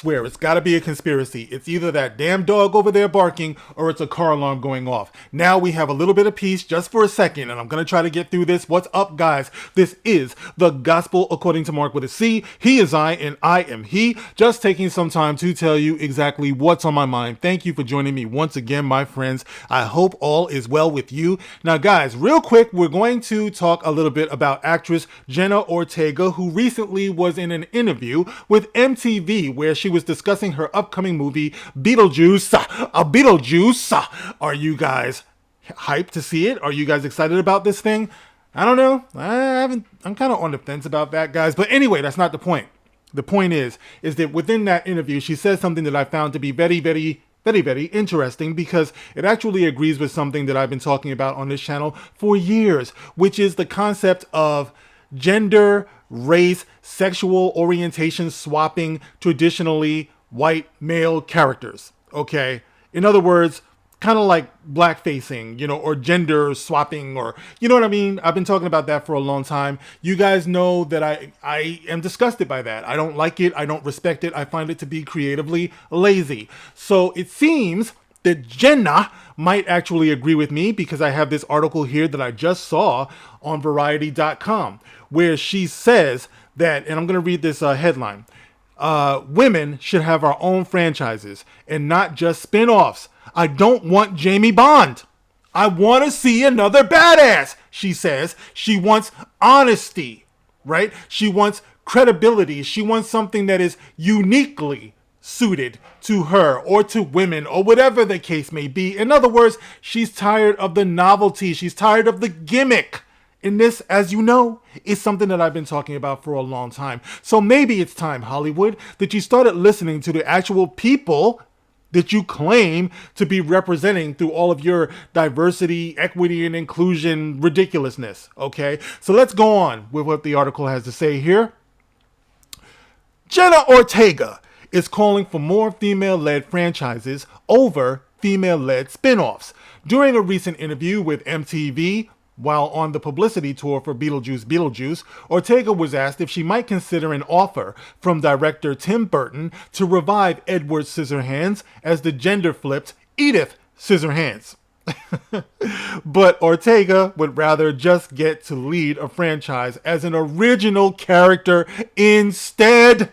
Swear it's got to be a conspiracy. It's either that damn dog over there barking or it's a car alarm going off. Now we have a little bit of peace just for a second, and I'm going to try to get through this. What's up, guys? This is the Gospel According to Mark with a C. He is I, and I am he. Just taking some time to tell you exactly what's on my mind. Thank you for joining me once again, my friends. I hope all is well with you. Now, guys, real quick, we're going to talk a little bit about actress Jenna Ortega, who recently was in an interview with MTV where she was discussing her upcoming movie Beetlejuice. Beetlejuice. Are you guys hyped to see it? Are you guys excited about this thing? I don't know. I'm kind of on the fence about that, guys. But anyway, that's not the point. The point is that within that interview, she says something that I found to be very interesting, because it actually agrees with something that I've been talking about on this channel for years, which is the concept of gender, race, sexual orientation swapping traditionally white male characters. Okay? In other words, kind of like blackfacing, or gender swapping, or you know what I mean? I've been talking about that for a long time. You guys know that I am disgusted by that. I don't like it. I don't respect it. I find it to be creatively lazy. So it seems that Jenna might actually agree with me, because I have this article here that I just saw on Variety.com where she says that, and I'm going to read this headline, women should have our own franchises and not just spin-offs. I don't want Jamie Bond. I want to see another badass, she says. She wants honesty, right? She wants credibility. She wants something that is uniquely suited to her or to women or whatever the case may be. In other words, she's tired of the novelty. She's tired of the gimmick. And this, as you know, is something that I've been talking about for a long time. So maybe it's time, Hollywood, that you started listening to the actual people that you claim to be representing through all of your diversity, equity, and inclusion ridiculousness. Okay, so let's go on with what the article has to say here. Jenna Ortega is calling for more female-led franchises over female-led spin-offs. During a recent interview with MTV, while on the publicity tour for Beetlejuice, Ortega was asked if she might consider an offer from director Tim Burton to revive Edward Scissorhands as the gender-flipped Edith Scissorhands. But Ortega would rather just get to lead a franchise as an original character instead.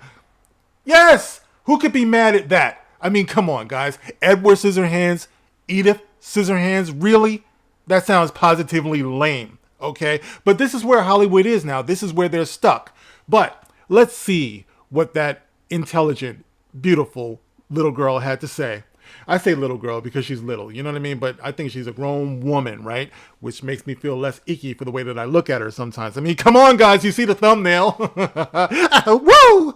Yes! Who could be mad at that? I mean, come on, guys. Edward Scissorhands, Edith Scissorhands, really? That sounds positively lame, okay? But this is where Hollywood is now. This is where they're stuck. But let's see what that intelligent, beautiful little girl had to say. I say little girl because she's little, you know what I mean? But I think she's a grown woman, right? Which makes me feel less icky for the way that I look at her sometimes. I mean, come on, guys. You see the thumbnail. Woo!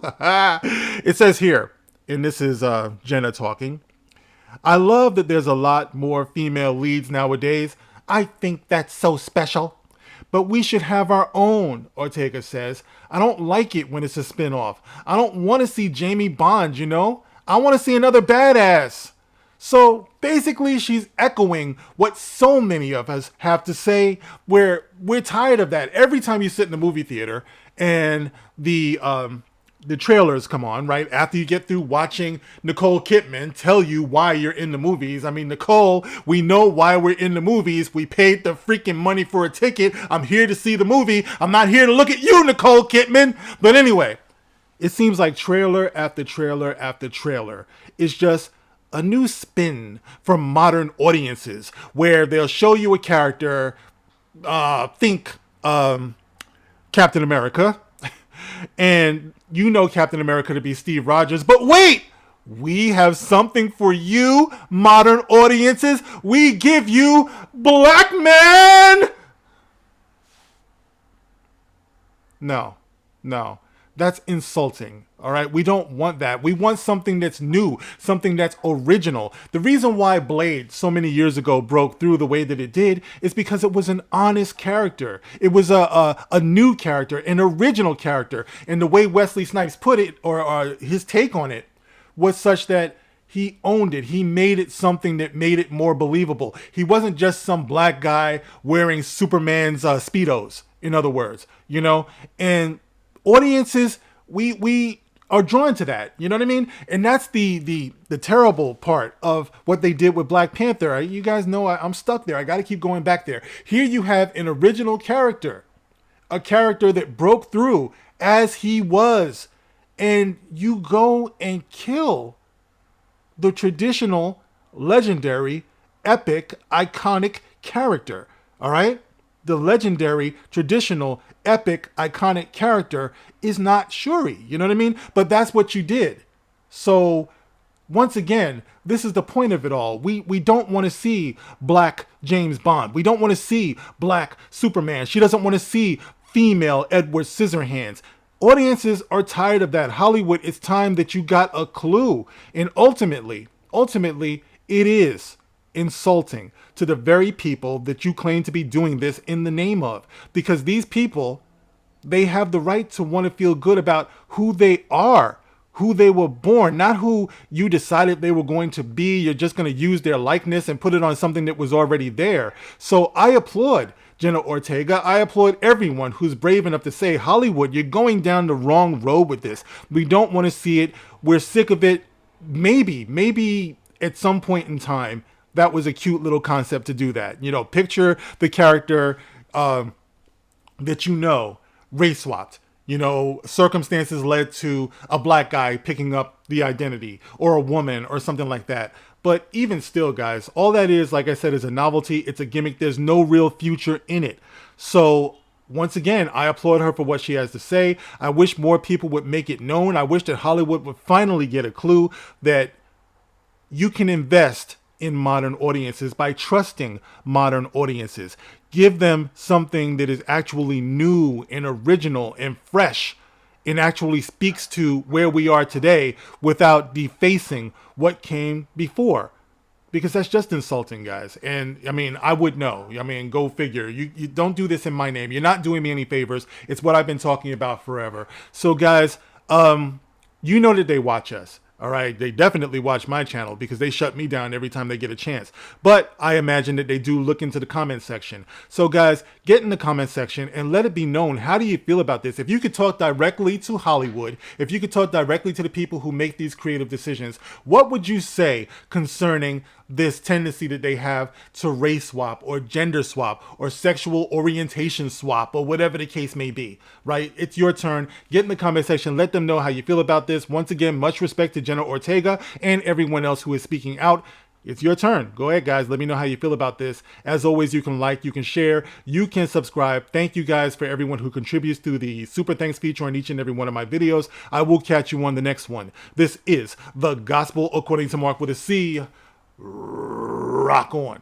It says here, and this is Jenna talking, I love that there's a lot more female leads nowadays. I think that's so special. But we should have our own, Ortega says. I don't like it when it's a spin-off. I don't want to see Jamie Bond, I want to see another badass. So basically she's echoing what so many of us have to say, where we're tired of that. Every time you sit in the movie theater and the trailers come on, right? After you get through watching Nicole Kidman tell you why you're in the movies. I mean, Nicole, we know why we're in the movies. We paid the freaking money for a ticket. I'm here to see the movie. I'm not here to look at you, Nicole Kidman. But anyway, it seems like trailer after trailer after trailer is just a new spin from modern audiences, where they'll show you a character, think Captain America, and you know Captain America to be Steve Rogers. But wait, we have something for you, modern audiences. We give you Black Man. No. That's insulting, all right? We don't want that. We want something that's new, something that's original. The reason why Blade so many years ago broke through the way that it did is because it was an honest character. It was a new character, an original character. And the way Wesley Snipes put it, or his take on it, was such that he owned it. He made it something that made it more believable. He wasn't just some black guy wearing Superman's Speedos, in other words, And audiences, we are drawn to that. You know what I mean? And that's the terrible part of what they did with Black Panther. You guys know I'm stuck there. I got to keep going back there. Here you have an original character, a character that broke through as he was, and you go and kill the traditional, legendary, epic, iconic character. All right? The legendary, traditional, epic, iconic character is not Shuri. You know what I mean? But that's what you did. So, once again, this is the point of it all. We don't want to see Black James Bond. We don't want to see Black Superman. She doesn't want to see female Edward Scissorhands. Audiences are tired of that. Hollywood, it's time that you got a clue. And ultimately, it is insulting to the very people that you claim to be doing this in the name of. Because these people, they have the right to want to feel good about who they are, who they were born, not who you decided they were going to be. You're just going to use their likeness and put it on something that was already there. So I applaud Jenna Ortega. I applaud everyone who's brave enough to say, Hollywood, you're going down the wrong road with this. We don't want to see it. We're sick of it. Maybe at some point in time, that was a cute little concept to do that. You know, picture the character that race swapped. You know, circumstances led to a black guy picking up the identity, or a woman, or something like that. But even still, guys, all that is, like I said, is a novelty. It's a gimmick. There's no real future in it. So once again, I applaud her for what she has to say. I wish more people would make it known. I wish that Hollywood would finally get a clue that you can invest in modern audiences by trusting modern audiences. Give them something that is actually new and original and fresh, and actually speaks to where we are today without defacing what came before. Because that's just insulting, guys. And I mean, I would know. I mean, go figure. You don't do this in my name. You're not doing me any favors. It's what I've been talking about forever. So guys, you know that they watch us. All right, they definitely watch my channel because they shut me down every time they get a chance. But I imagine that they do look into the comment section. So guys, get in the comment section and let it be known. How do you feel about this? If you could talk directly to Hollywood, if you could talk directly to the people who make these creative decisions, what would you say concerning this tendency that they have to race swap or gender swap or sexual orientation swap or whatever the case may be, right? It's your turn. Get in the comment section. Let them know how you feel about this. Once again, much respect to Jenna Ortega and everyone else who is speaking out. It's your turn. Go ahead, guys. Let me know how you feel about this. As always, you can like, you can share, you can subscribe. Thank you guys for everyone who contributes to the Super Thanks feature on each and every one of my videos. I will catch you on the next one. This is The Gospel According to Mark with a C. Rock on.